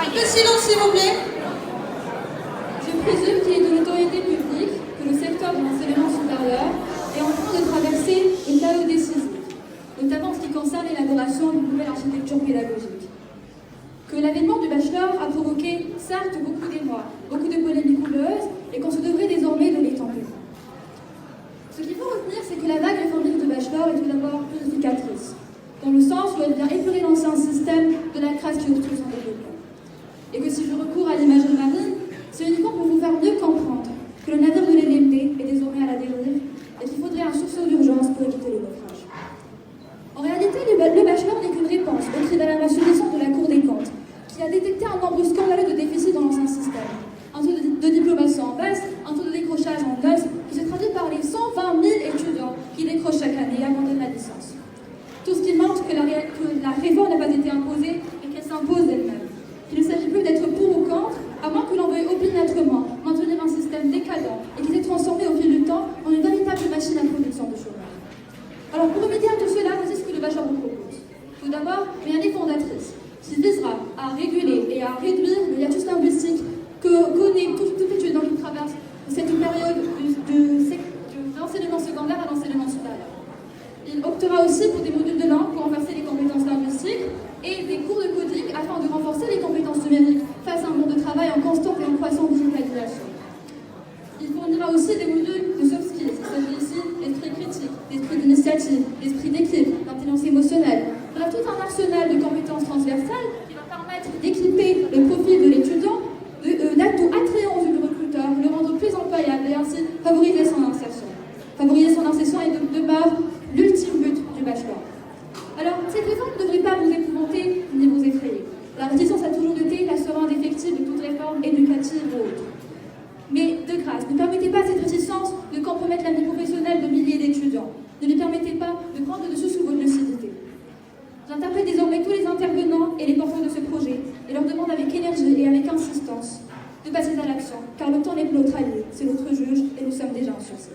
Un peu de silence, s'il vous plaît. Je présume qu'il est de l'autorité publique que le secteur de l'enseignement supérieur est en train de traverser une période décisive, notamment en ce qui concerne l'élaboration d'une nouvelle architecture pédagogique. Que l'avènement du bachelor a provoqué, certes, beaucoup d'émoi, beaucoup de polémiques houleuses, et qu'on se devrait désormais de les tempérer. Ce qu'il faut retenir, c'est que la vague réformiste de bachelor est tout d'abord purificatrice, dans le sens où elle vient épurer l'ancien système de la crasse qui obstrue son développement. Et que si je recours à l'imagerie marine, c'est uniquement pour vous faire mieux comprendre que le navire de l'LMD est désormais à la dérive et qu'il faudrait un sursaut d'urgence pour éviter le naufrage. En réalité, le bachelor n'est qu'une réponse au cri d'alarmation récent de la Cour des comptes, qui a détecté un nombre scandaleux de déficits dans l'ancien système. Un taux de diplomation en baisse, un taux de décrochage en hausse, qui se traduit par les 120 000 étudiants qui décrochent chaque année et abandonnent la licence. Tout ce qui montre que la réforme n'a pas été imposée et qu'elle s'impose d'elle-même. Il ne s'agit plus d'être pour ou contre, à moins que l'on veuille opiniâtrement maintenir un système décadent et qui s'est transformé au fil du temps en une véritable machine à production de chômage. Alors pour remédier à tout cela, voici ce que le bachelor vous propose. Tout d'abord, une année fondatrice qui visera à réguler et à réduire le hiatus linguistique que connaît tout étudiant qui traverse cette période de l'enseignement secondaire à l'enseignement supérieur. Il optera aussi pour des modules de langue pour renforcer les compétences linguistiques et des cours de coding afin de renforcer les compétences numériques face à un monde de travail en constante et en croissante digitalisation. Il fournira aussi des modules de soft skills. Il s'agit ici d'esprit critique, d'esprit d'initiative, d'esprit d'équipe, d'intelligence émotionnelle. Voilà tout un arsenal de compétences transversales qui va permettre d'équiper le profil de l'étudiant d'atouts attrayants aux yeux du recruteur, le rendre plus employable et ainsi favoriser son insertion. Favoriser son insertion est demeure l'ultime but du bachelor. Alors, cette réforme ne devrait pas vous épouvanter ni vous effrayer. La réticence a toujours été la sereine défective de toute réforme éducative ou autre. Mais de grâce, ne permettez pas à cette réticence de compromettre la vie professionnelle de milliers d'étudiants. Ne lui permettez pas de prendre le dessus sous votre lucidité. J'interpelle désormais tous les intervenants et les porteurs de ce projet et leur demande avec énergie et avec insistance de passer à l'action, car le temps n'est plus notre allié, c'est notre juge et nous sommes déjà en sursis.